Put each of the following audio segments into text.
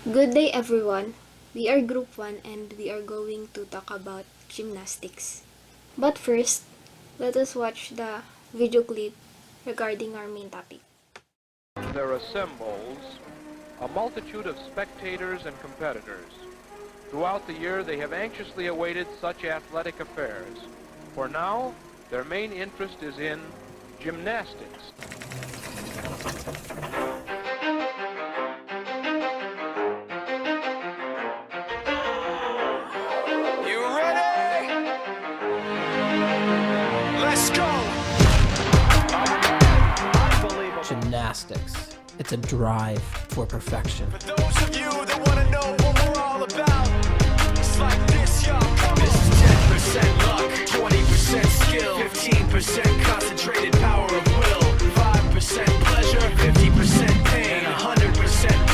Good day everyone. We are Group 1 and we are going to talk about gymnastics. But first, let us watch the video clip regarding our main topic. There assembles a multitude of spectators and competitors. Throughout the year, they have anxiously awaited such athletic affairs. For now, their main interest is in gymnastics. You ready? Let's go! Gymnastics. It's a drive for perfection. For those of you that want to know what we're all about, it's like this, y'all. This is 10% luck, 20% skill, 15% concentrated power of will, 5% pleasure, 50% pain, and 100%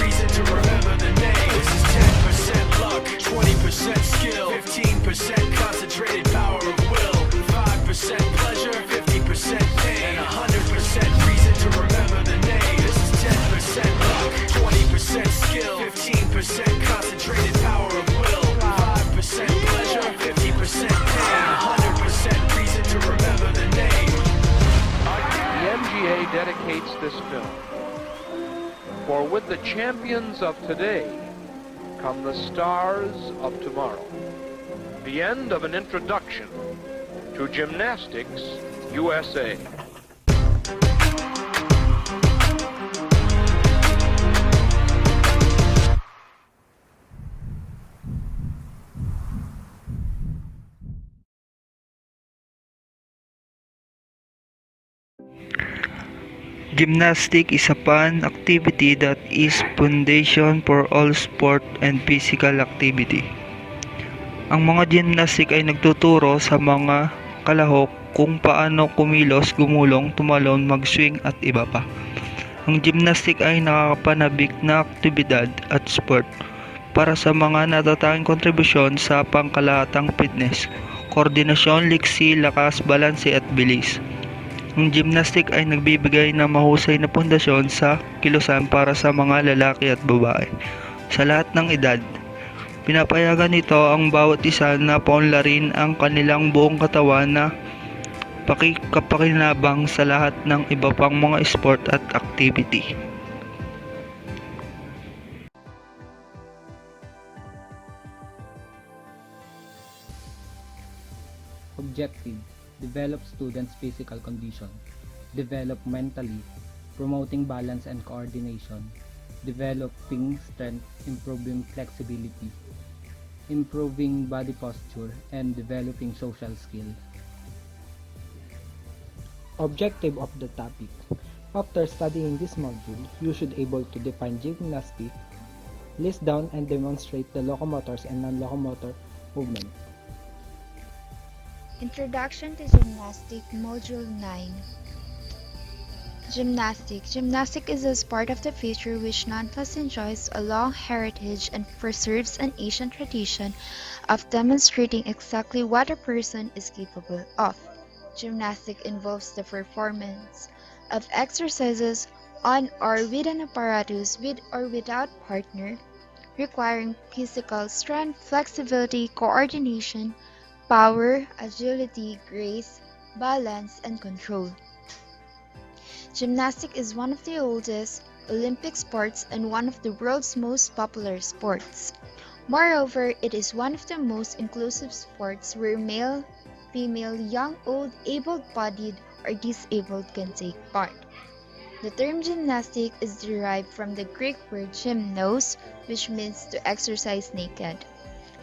reason to remember the name. This is 10% luck, 20% skill, 15% concentrated power of will, 5% pleasure, 50% pain, and 100% reason to remember the name. This is 10% luck, 20% skill, 15% concentrated power of will, 5% pleasure, 50% pain, and 100% reason to remember the name. The MGA dedicates this film. For with the champions of today come the stars of tomorrow. The end of an introduction to Gymnastics USA. Gymnastics is a fun activity that is foundation for all sport and physical activity. Ang mga gymnastic ay nagtuturo sa mga kalahok kung paano kumilos, gumulong, tumalon, mag-swing at iba pa. Ang gymnastic ay nakakapanabik na aktibidad at sport para sa mga natatanging kontribusyon sa pangkalahatang fitness, koordinasyon, liksi, lakas, balanse at bilis. Ang gymnastic ay nagbibigay ng mahusay na pundasyon sa kilusan para sa mga lalaki at babae sa lahat ng edad. Pinapayagan nito ang bawat isa na paunlarin ang kanilang buong katawan na kapakinabang sa lahat ng iba pang mga sport at activity. Objective: develop students' physical condition, develop mentally, promoting balance and coordination, developing strength, improving flexibility, improving body posture, and developing social skill. Objective of the topic. After studying this module, you should able to define gymnastics, list down and demonstrate the locomotors and non-locomotor movement. Introduction to Gymnastics, Module 9. Gymnastics. Gymnastics is a sport of the future which nonetheless enjoys a long heritage and preserves an ancient tradition of demonstrating exactly what a person is capable of. Gymnastics involves the performance of exercises on or with an apparatus with or without partner, requiring physical strength, flexibility, coordination, power, agility, grace, balance, and control. Gymnastics is one of the oldest Olympic sports and one of the world's most popular sports. Moreover, it is one of the most inclusive sports where male, female, young, old, able-bodied, or disabled can take part. The term gymnastic is derived from the Greek word gymnos, which means to exercise naked.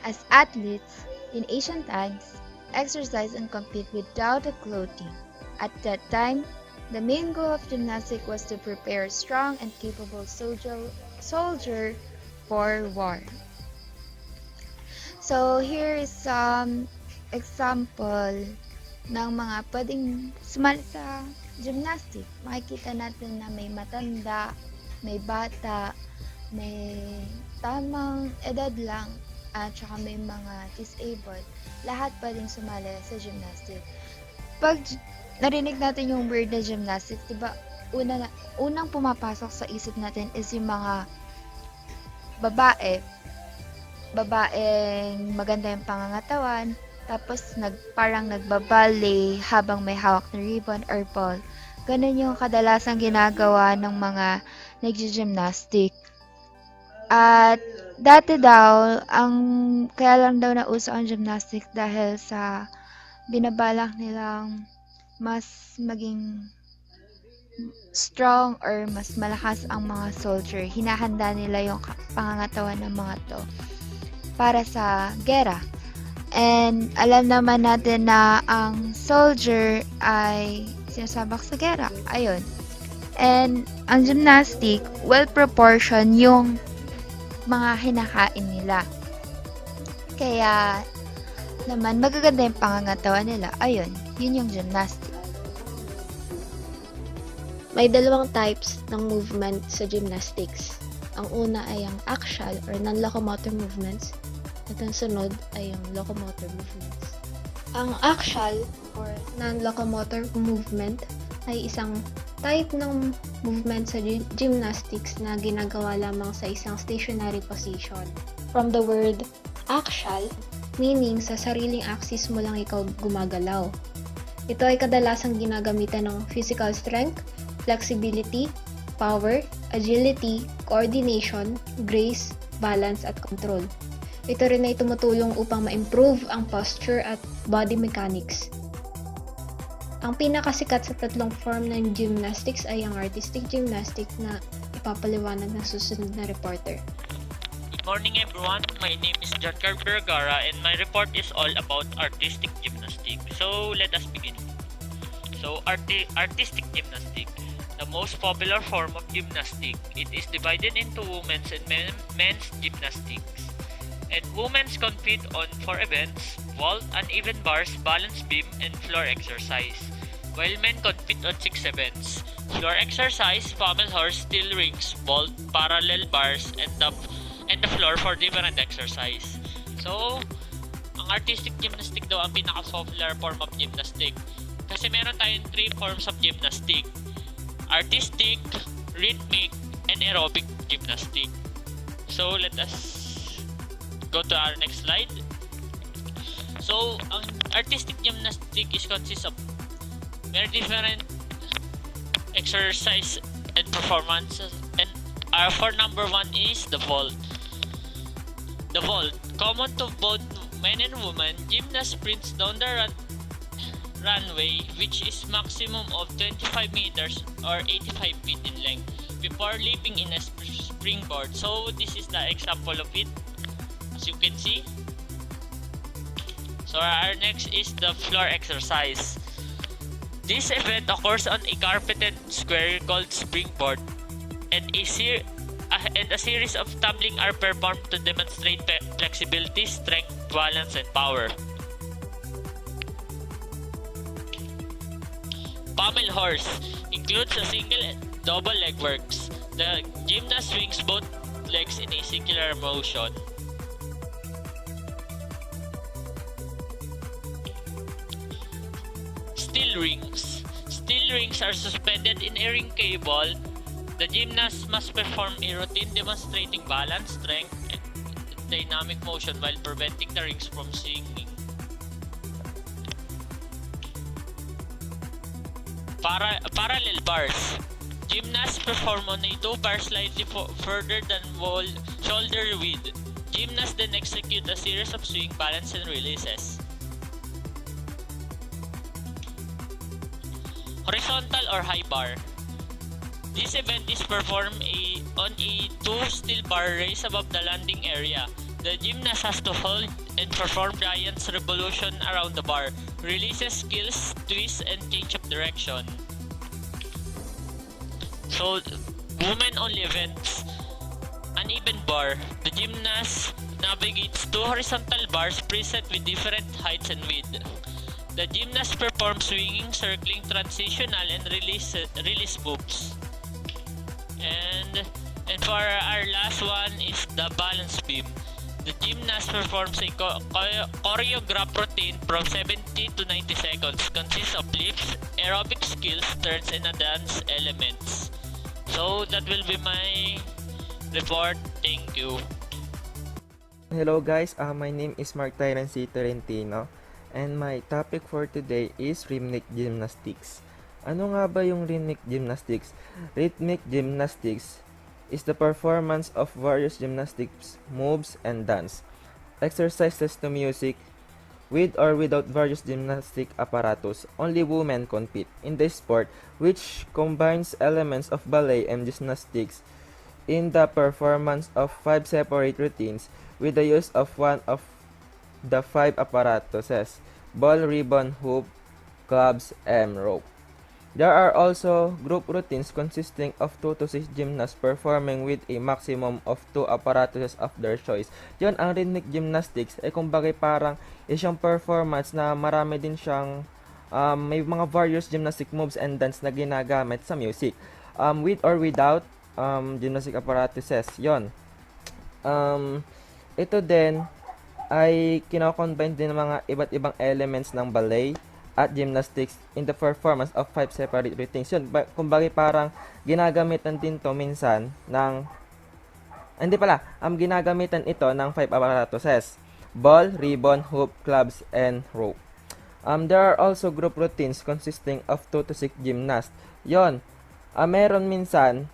As athletes, in ancient times, exercise and compete without a clothing. At that time, the main goal of gymnastics was to prepare a strong and capable soldier for war. So here is some example ng mga pwedeng sumali sa gymnastics. Makikita natin na may matanda, may bata, may tamang edad lang, at saka may mga disabled. Lahat pwedeng sumali sa gymnastics. Pag narinig natin yung word na gymnastics, diba, unang pumapasok sa isip natin is yung mga babae, babaeng maganda yung pangangatawan, tapos parang nagbaballet habang may hawak na ribbon or ball. Ganun yung kadalasang ginagawa ng mga nagji-gymnastic. At dati daw, kaya lang daw nauso ang gymnastic dahil sa binabalak nilang mas maging strong or mas malakas ang mga soldier. Hinahanda nila yung pangangatawan ng mga to para sa gera. And alam naman natin na ang soldier ay sinasabak sa gera. Ayun. And ang gymnastic, well-proportioned yung mga hinakain nila. Kaya naman magaganda yung pangangatawan nila. Ayun, yun yung gymnastic. May dalawang types ng movement sa gymnastics. Ang una ay ang axial or non-locomotor movements at ang sunod ay ang locomotor movements. Ang axial or non-locomotor movement ay isang type ng movement sa gymnastics na ginagawa lamang sa isang stationary position. From the word axial, meaning sa sariling axis mo lang ikaw gumagalaw. Ito ay kadalasang ginagamitan ng physical strength, flexibility, power, agility, coordination, grace, balance at control. Ito rin ay tumutulong upang ma-improve ang posture at body mechanics. Ang pinakasikat sa tatlong form ng gymnastics ay ang artistic gymnastic na ipapaliwanag ng susunod na reporter. Good morning everyone, my name is Giancarlo Vergara and my report is all about artistic gymnastics. So let us begin. So artistic gymnastic, the most popular form of gymnastics. It is divided into women's and men's gymnastics. And women's compete on 4 events: vault, uneven bars, balance beam, and floor exercise. While men compete on 6 events: floor exercise, pommel horse, steel rings, vault, parallel bars, and the floor for different exercise. So, ang artistic gymnastic daw ang pinaka-popular form of gymnastic. Kasi meron tayong 3 forms of gymnastic: artistic, rhythmic, and aerobic gymnastic. So, let us go to our next slide. So, ang artistic gymnastic consists of very different exercise and performances. And for number 1 is the vault. The vault, common to both men and women, gymnast sprints down the runway, which is maximum of 25 meters or 85 feet in length, before leaping in a springboard. So this is the example of it, as you can see. So our next is the floor exercise. This event occurs on a carpeted square called springboard, and a series of tumbling are performed to demonstrate flexibility, strength, balance, and power. Pommel horse includes a single and double leg works. The gymnast swings both legs in a circular motion. Steel rings. Steel rings are suspended in a ring cable. The gymnast must perform a routine demonstrating balance, strength, and dynamic motion while preventing the rings from swinging. Parallel bars. Gymnasts perform on a 2-bar slightly further than shoulder width. Gymnasts then execute a series of swing, balance, and releases. Horizontal or high bar. This event is performed on a 2 steel bar raised above the landing area. The gymnast has to hold and perform giant's revolution around the bar, releases skills, twists, and change of direction. So, women-only events. Uneven bar. The gymnast navigates 2 horizontal bars preset with different heights and width. The gymnast performs swinging, circling, transitional, and release moves. And for our last one is the balance beam. The gymnast performs a choreographed routine from 70 to 90 seconds. Consists of lifts, aerobic skills, turns, and dance elements. So that will be my report. Thank you. Hello guys, my name is Mark Tyron C. Tolentino and my topic for today is rhythmic gymnastics. Ano nga ba yung rhythmic gymnastics? Rhythmic gymnastics is the performance of various gymnastics moves and dance exercises to music with or without various gymnastic apparatus. Only women compete in the sport, which combines elements of ballet and gymnastics in the performance of 5 separate routines with the use of one of the 5 apparatuses: ball, ribbon, hoop, clubs, and rope. There are also group routines consisting of 2 to 6 gymnasts performing with a maximum of 2 apparatuses of their choice. Yon, ang rhythmic gymnastics ay kumbaga parang isang performance na marami din siyang may mga various gymnastic moves and dance na ginagamit sa music. With or without gymnastic apparatuses. Yon. Ito din ay kino-combine din ng mga iba't ibang elements ng ballet at gymnastics in the performance of 5 separate routines. Yun, kumbaga parang ginagamitan din to minsan ng ginagamitan ito ng 5 apparatuses: ball, ribbon, hoop, clubs, and rope. There are also group routines consisting of 2 to 6 gymnasts. Yon, meron minsan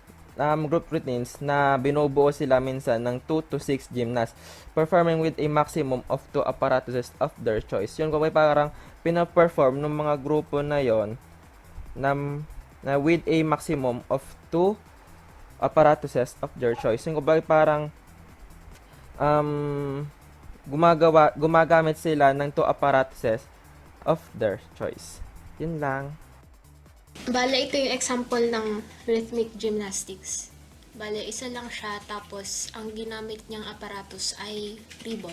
group routines na binubuo sila minsan ng 2 to 6 gymnasts performing with a maximum of 2 apparatuses of their choice. Yun, kung parang pina-perform ng mga grupo na yon na with a maximum of 2 apparatuses of their choice. Yung kung parang gumagamit sila ng 2 apparatuses of their choice. Yun lang. Bale, ito yung example ng rhythmic gymnastics. Bale, isa lang siya, tapos ang ginamit niyang aparatus ay ribbon.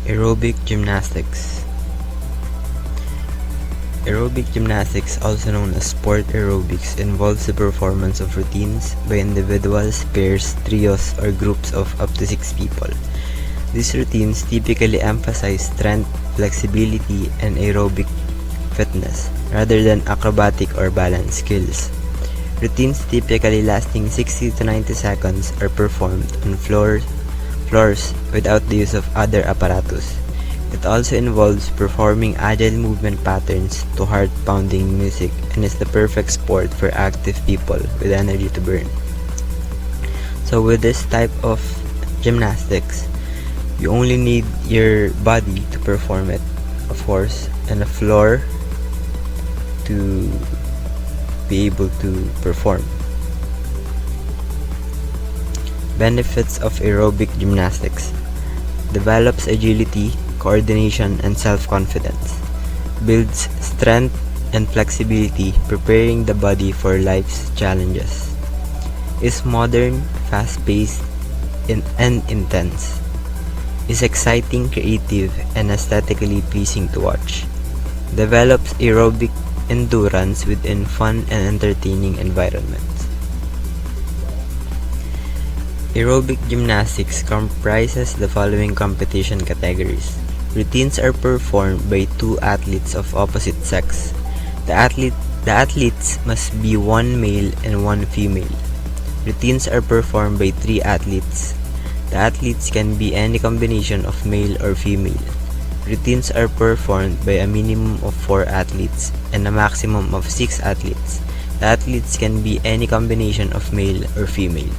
Aerobic gymnastics. Aerobic gymnastics, also known as sport aerobics, involves the performance of routines by individuals, pairs, trios, or groups of up to 6 people. These routines typically emphasize strength, flexibility, and aerobic fitness, rather than acrobatic or balance skills. Routines typically lasting 60 to 90 seconds are performed on floors without the use of other apparatus. It also involves performing agile movement patterns to heart-pounding music and is the perfect sport for active people with energy to burn. So with this type of gymnastics, you only need your body to perform it, of course, and a floor to be able to perform. Benefits of aerobic gymnastics: develops agility, coordination, and self-confidence, builds strength and flexibility, preparing the body for life's challenges, is modern, fast-paced, and intense, is exciting, creative, and aesthetically pleasing to watch, develops aerobic endurance within fun and entertaining environments. Aerobic gymnastics comprises the following competition categories. Routines are performed by two athletes of opposite sex. The athletes must be one male and one female. Routines are performed by three athletes. The athletes can be any combination of male or female. Routines are performed by a minimum of 4 athletes and a maximum of 6 athletes. The athletes can be any combination of male or female.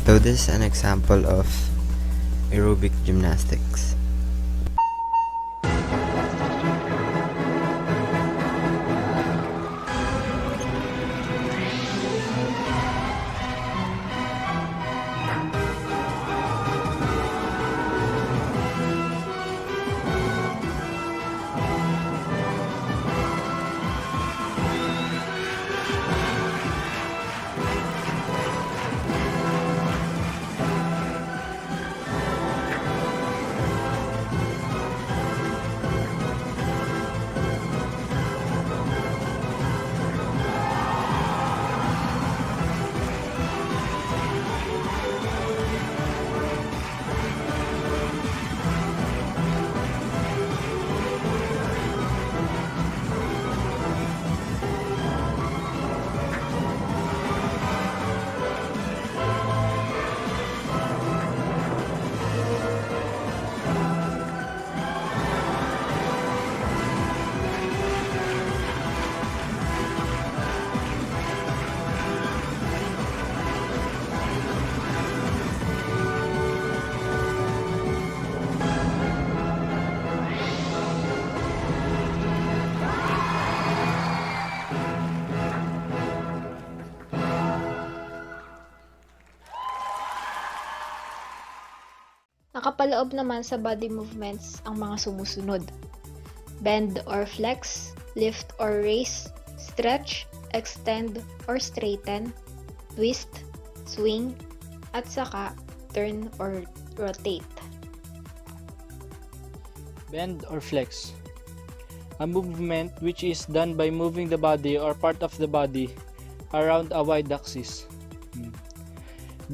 So this is an example of aerobic gymnastics. Nakapaloob naman sa body movements ang mga sumusunod: bend or flex, lift or raise, stretch, extend or straighten, twist, swing, at saka turn or rotate. Bend or flex. A movement which is done by moving the body or part of the body around a wide axis.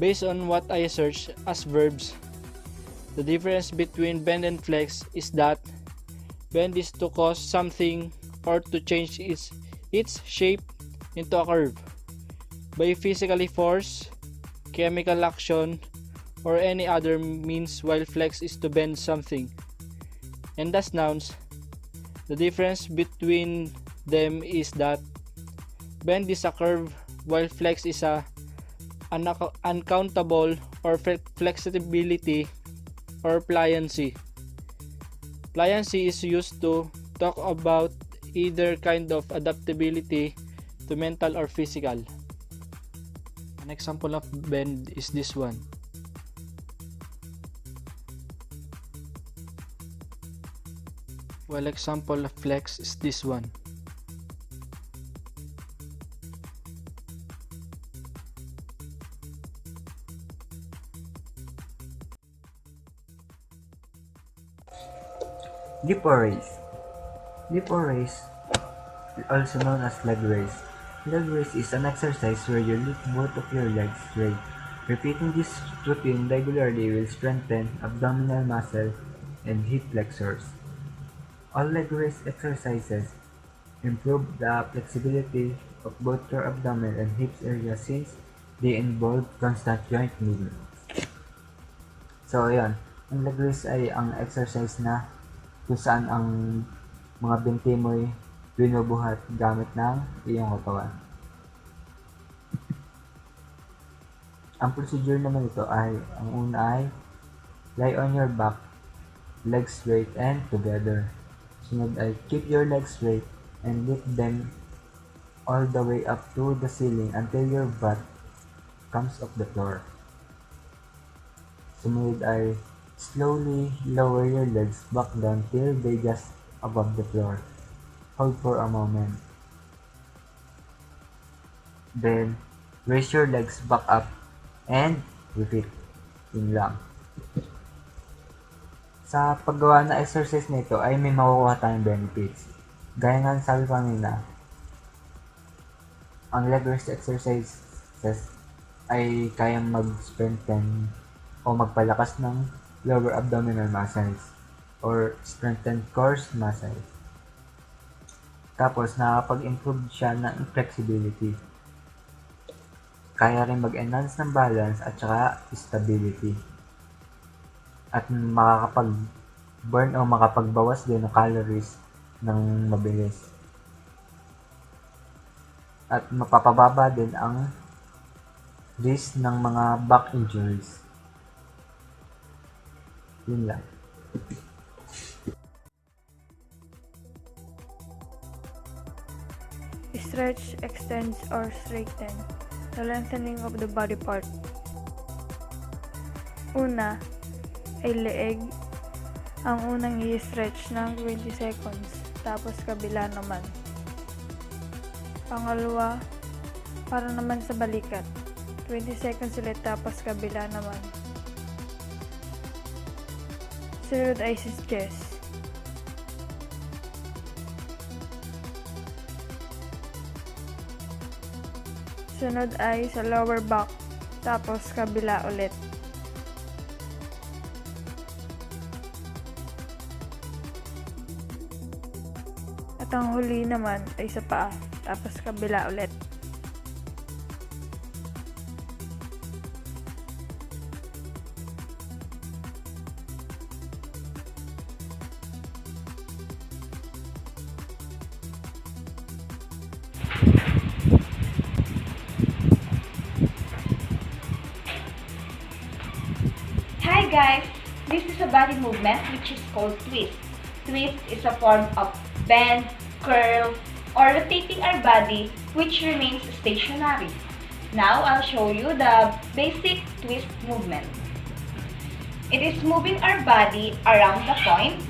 Based on what I searched as verbs, the difference between bend and flex is that bend is to cause something or to change its shape into a curve by physically force, chemical action, or any other means, while flex is to bend something. And as nouns, the difference between them is that bend is a curve while flex is an uncountable or flexibility or pliancy. Pliancy is used to talk about either kind of adaptability to mental or physical. An example of bend is this one. While example of flex is this one. Leap or race. Leap or race, also known as leg race. Leg race is an exercise where you lift both of your legs straight. Repeating this routine regularly will strengthen abdominal muscle and hip flexors. All leg race exercises improve the flexibility of both your abdomen and hips area since they involve constant joint movement. So, ayun. Ang leg race ay ang exercise na kung saan ang mga binti mo'y binubuhat gamit ng iyong katawan. Ang procedure naman ito ay, ang una ay lie on your back, legs straight and together. Sunod ay keep your legs straight and lift them all the way up to the ceiling until your butt comes off the floor. Sunod ay slowly lower your legs back down till they just above the floor. Hold for a moment. Then, raise your legs back up and repeat. Yun lang. Sa paggawa na exercise nito ay may makukuha tayong benefits. Gaya nga ng sabi ko kanina, ang leg raise exercises ay kayang mag-strengthen o magpalakas ng lower abdominal muscles or strengthen core muscles. Tapos nakakapag-improve siya ng flexibility. Kaya rin mag-enhance ng balance at saka stability. At makakapag-burn o makapagbawas din ng calories ng mabilis. At mapapababa din ang risk ng mga back injuries. Yun lang. Stretch, extends, or straighten. The lengthening of the body part. Una ay leeg. Ang unang i-stretch ng 20 seconds, tapos kabila naman. Pangalawa, para naman sa balikat. 20 seconds ulit, tapos kabila naman. Sunod ay sa chest. Sunod ay sa lower back, tapos kabila ulit. At ang huli naman ay sa paa, tapos kabila ulit. Hi guys! This is a body movement which is called twist. Twist is a form of bend, curl, or rotating our body which remains stationary. Now I'll show you the basic twist movement. It is moving our body around the point.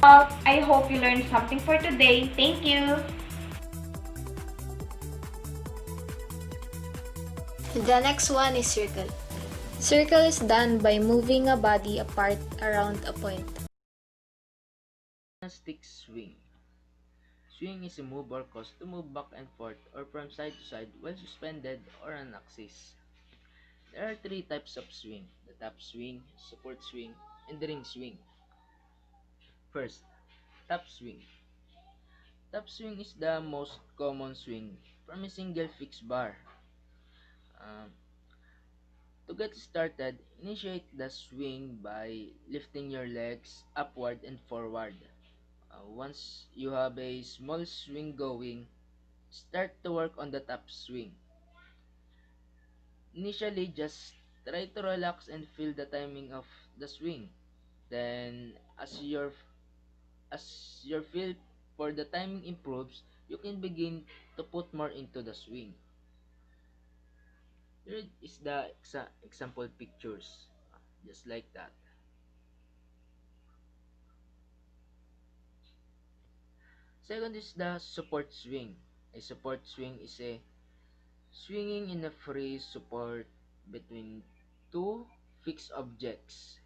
I hope you learned something for today. Thank you! The next one is circle. Circle is done by moving a body apart around a point. Gymnastic swing. Swing is a move or cause to move back and forth or from side to side while suspended or on axis. There are three types of swing: the top swing, support swing, and the ring swing. First, top swing. Top swing is the most common swing from a single fixed bar. Um, to get started, initiate the swing by lifting your legs upward and forward. Once you have a small swing going, start to work on the top swing. Initially, just try to relax and feel the timing of the swing. Then, as your feel for the timing improves, you can begin to put more into the swing. Here is the example pictures, just like that. Second is the support swing. A support swing is a swinging in a free support between two fixed objects.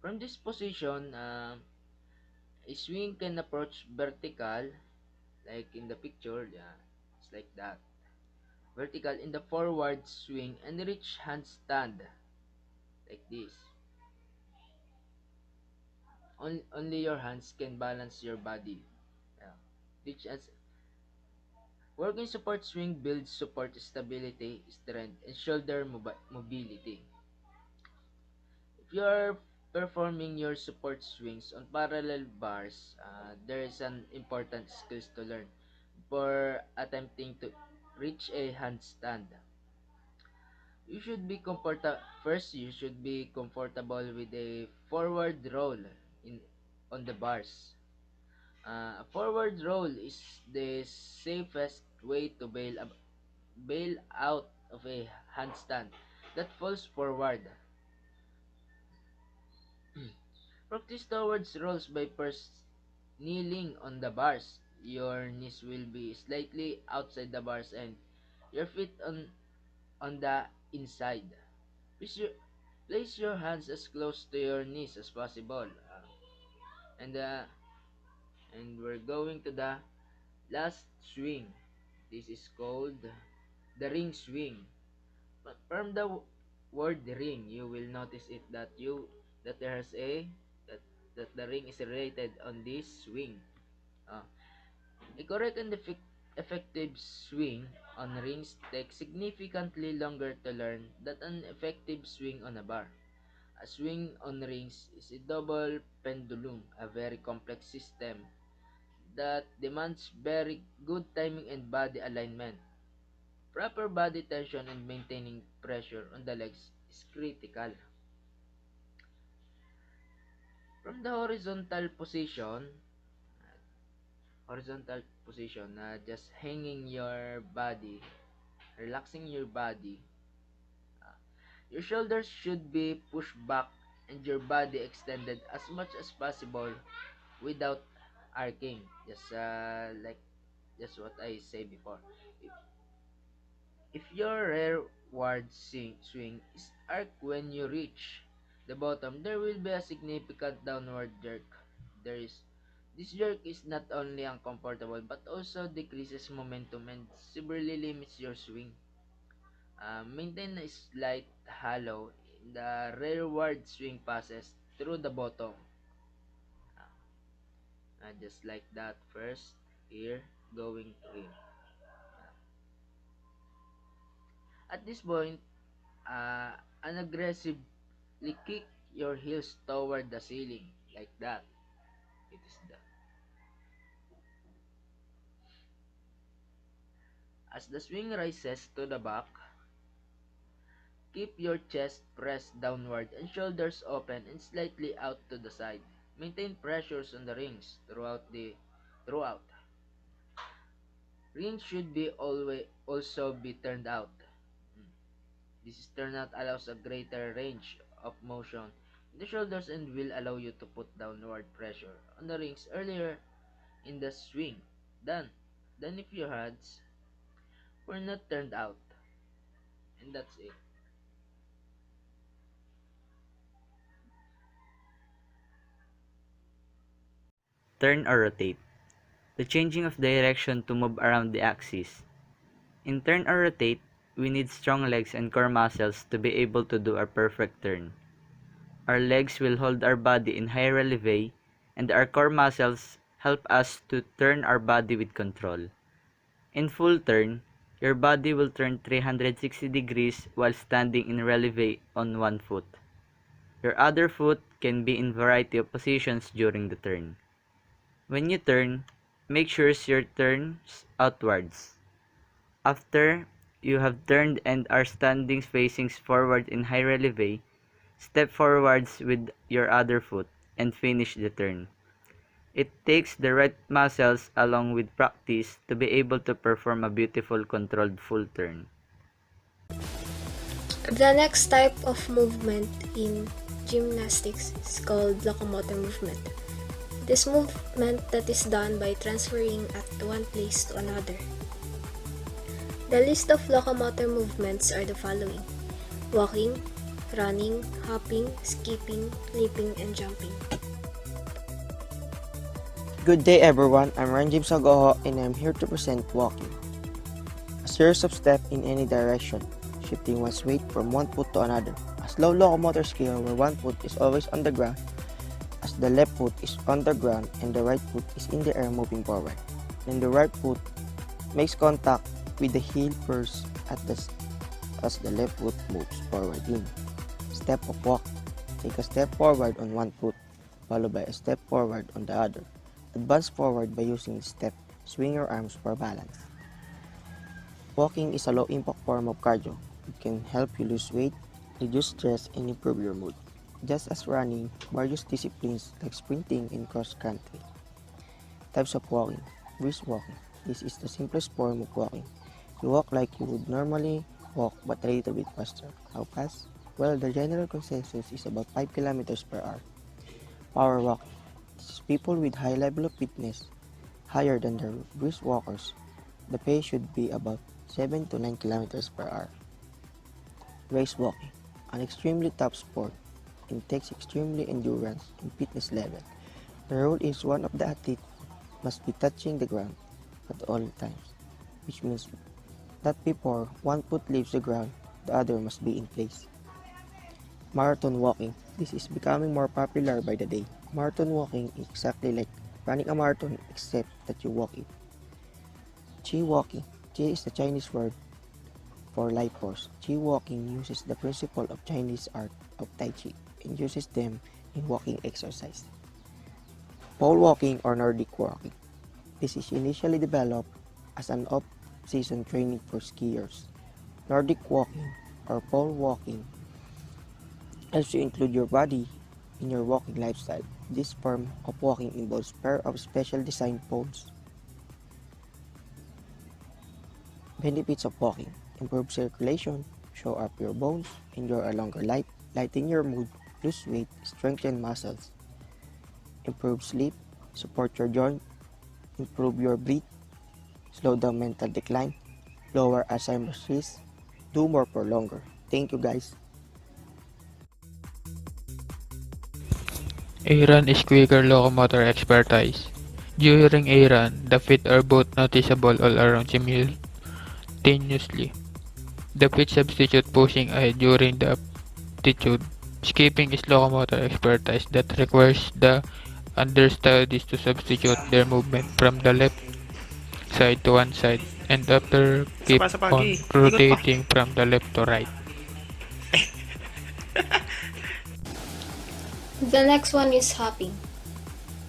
From this position, a swing can approach vertical, like in the picture, yeah, it's like that. Vertical in the forward swing and reach handstand, like this. Only your hands can balance your body. Yeah. Reach as working support swing builds support stability, strength, and shoulder mobility. If you are performing your support swings on parallel bars, there is an important skills to learn for attempting to reach a handstand. You should be comfortable. First, you should be comfortable with a forward roll in on the bars. A forward roll is the safest way to bail out of a handstand that falls forward. Practice towards rolls by first kneeling on the bars. Your knees will be slightly outside the bars and your feet on the inside. Place your, Place your hands as close to your knees as possible. And uh, and we're going to the last swing. This is called the ring swing. But from the word ring, you will notice it that there's that the ring is rated on this swing. Uh, a correct and effective swing on rings takes significantly longer to learn than an effective swing on a bar. A swing on rings is a double pendulum, a very complex system that demands very good timing and body alignment. Proper body tension and maintaining pressure on the legs is critical. From the horizontal position, just hanging your body, relaxing your body, your shoulders should be pushed back and your body extended as much as possible without arcing. Just what I said before. If your rearward swing is arced when you reach the bottom, there will be a significant downward jerk. There is This jerk is not only uncomfortable but also decreases momentum and severely limits your swing. Maintain a slight hollow in the rearward swing passes through the bottom. Just like that first, here, going to here. At this point, an aggressively kick your heels toward the ceiling, like that. It is that. As the swing rises to the back, keep your chest pressed downward and shoulders open and slightly out to the side. Maintain pressures on the rings throughout. Rings should be always also be turned out. This turnout allows a greater range of motion in the shoulders and will allow you to put downward pressure on the rings earlier in the swing than if your hands were not turned out. And that's it. Turn or rotate. The changing of direction to move around the axis. In turn or rotate, we need strong legs and core muscles to be able to do our perfect turn. Our legs will hold our body in high relief, and our core muscles help us to turn our body with control. In full turn, your body will turn 360 degrees while standing in relief on one foot. Your other foot can be in variety of positions during the turn. When you turn, make sure your turns outwards. After you have turned and are standing facing forward in high relief, step forwards with your other foot and finish the turn. It takes the right muscles along with practice to be able to perform a beautiful controlled full turn. The next type of movement in gymnastics is called locomotor movement. This movement that is done by transferring at one place to another. The list of locomotor movements are the following: walking, running, hopping, skipping, leaping, and jumping. Good day everyone, I'm Ranjim Sagoho and I'm here to present walking. A series of steps in any direction, shifting one's weight from one foot to another. A slow locomotor skill where one foot is always on the ground as the left foot is on the ground and the right foot is in the air moving forward. Then the right foot makes contact with the heel first as the left foot moves forward in. Step of walk. Take a step forward on one foot, followed by a step forward on the other. Advance forward by using the step. Swing your arms for balance. Walking is a low-impact form of cardio. It can help you lose weight, reduce stress, and improve your mood. Just as running, various disciplines like sprinting and cross-country. Types of walking. Brisk walking. This is the simplest form of walking. You walk like you would normally walk but a little bit faster. How fast? Well, the general consensus is about 5 kilometers per hour. Power walking. This is people with high level of fitness, higher than the brisk walkers. The pace should be about 7 to 9 kilometers per hour. Race walking. an extremely tough sport and takes extremely endurance and fitness level. The rule is one of the athlete must be touching the ground at all times, which means that before one foot leaves the ground, the other must be in place. Marathon walking. This is becoming more popular by the day. Marathon walking is exactly like running a marathon except that you walk it. Chi walking. Chi is the Chinese word for life force. Chi walking uses the principle of Chinese art of Tai Chi and uses them in walking exercise. Pole walking or Nordic walking. This is initially developed as an off-season training for skiers. Nordic walking or pole walking helps you include your body in your walking lifestyle. This form of walking involves pair of special designed poles. Benefits of walking: improve circulation, show up your bones, enjoy a longer life, lighten your mood, lose weight, strengthen muscles, improve sleep, support your joint, improve your breath, slow down mental decline, lower Alzheimer's risk, do more for longer. Thank you guys. A run is quicker locomotor expertise. During a run, the feet are both noticeable all around simultaneously. The feet substitute pushing ahead during the aptitude. Skipping is locomotor expertise that requires the understudies to substitute their movement from the left side to one side and after keep on rotating from the left to right. The next one is hopping.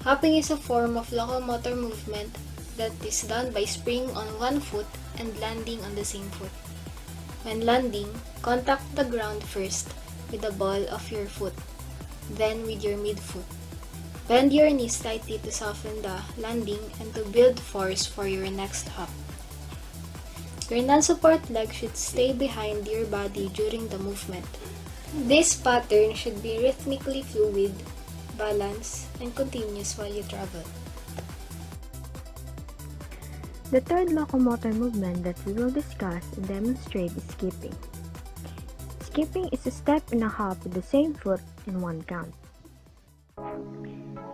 Hopping is a form of locomotor movement that is done by springing on one foot and landing on the same foot. When landing, contact the ground first with the ball of your foot, then with your midfoot. Bend your knees slightly to soften the landing and to build force for your next hop. Your non-support leg should stay behind your body during the movement. This pattern should be rhythmically fluid, balanced, and continuous while you travel. The third locomotor movement that we will discuss and demonstrate is skipping. Skipping is a step and a hop with the same foot in one count.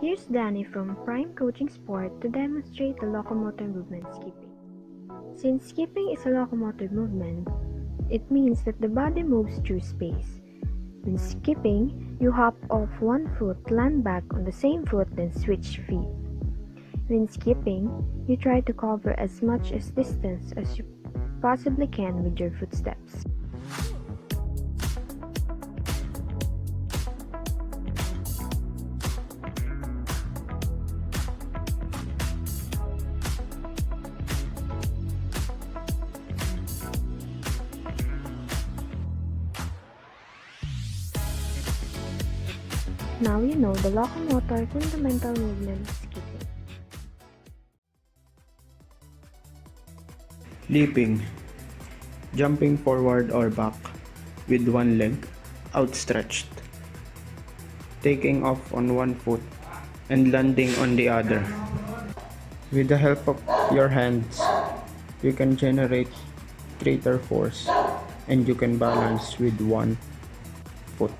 Here's Danny from Prime Coaching Sport to demonstrate the locomotor movement skipping. Since skipping is a locomotor movement, it means that the body moves through space. When skipping, you hop off one foot, land back on the same foot, then switch feet. When skipping, you try to cover as much as distance as you possibly can with your footsteps. Now you know the locomotor fundamental movement skipping. Leaping. Jumping forward or back with one leg outstretched. Taking off on one foot and landing on the other. With the help of your hands, you can generate greater force and you can balance with one foot.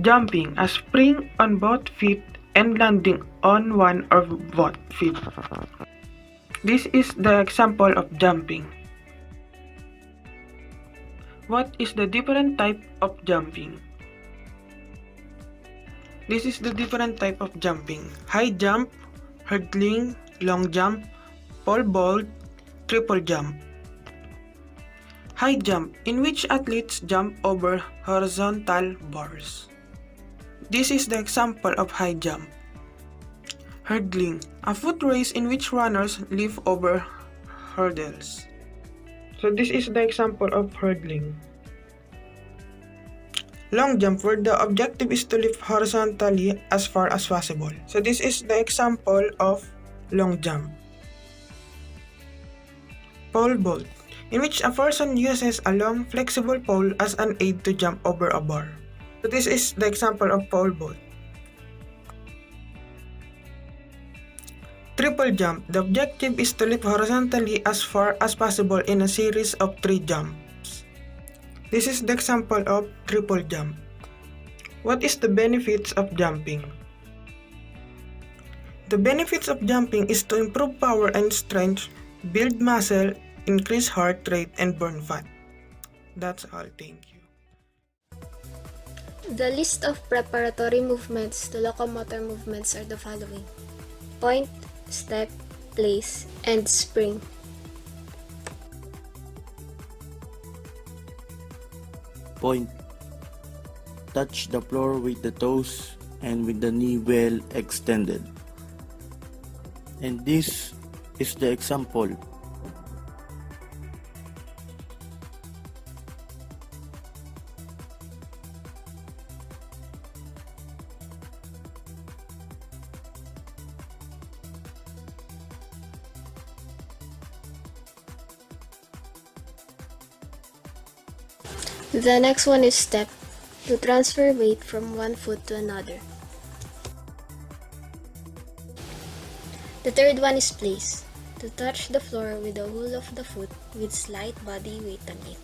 Jumping, a spring on both feet and landing on one or both feet. This is the example of jumping. What is the different type of jumping? This is the different type of jumping: high jump, hurdling, long jump, pole vault, triple jump. High jump, in which athletes jump over horizontal bars. This is the example of high jump. Hurdling, a foot race in which runners leap over hurdles. So this is the example of hurdling. Long jump, where the objective is to leap horizontally as far as possible. So this is the example of long jump. Pole vault, in which a person uses a long, flexible pole as an aid to jump over a bar. So this is the example of pole vault. Triple jump. The objective is to leap horizontally as far as possible in a series of 3 jumps. This is the example of triple jump. What is the benefits of jumping? The benefits of jumping is to improve power and strength, build muscle, increase heart rate, and burn fat. That's all. Thank you. The list of preparatory movements to locomotor movements are the following: point, step, place, and spring. Point. Touch the floor with the toes and with the knee well extended. And this is the example. The next one is step, to transfer weight from one foot to another. The third one is place, to touch the floor with the whole of the foot with slight body weight on it.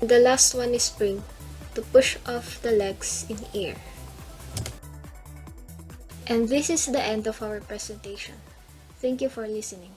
The last one is spring, to push off the legs in air. And this is the end of our presentation. Thank you for listening.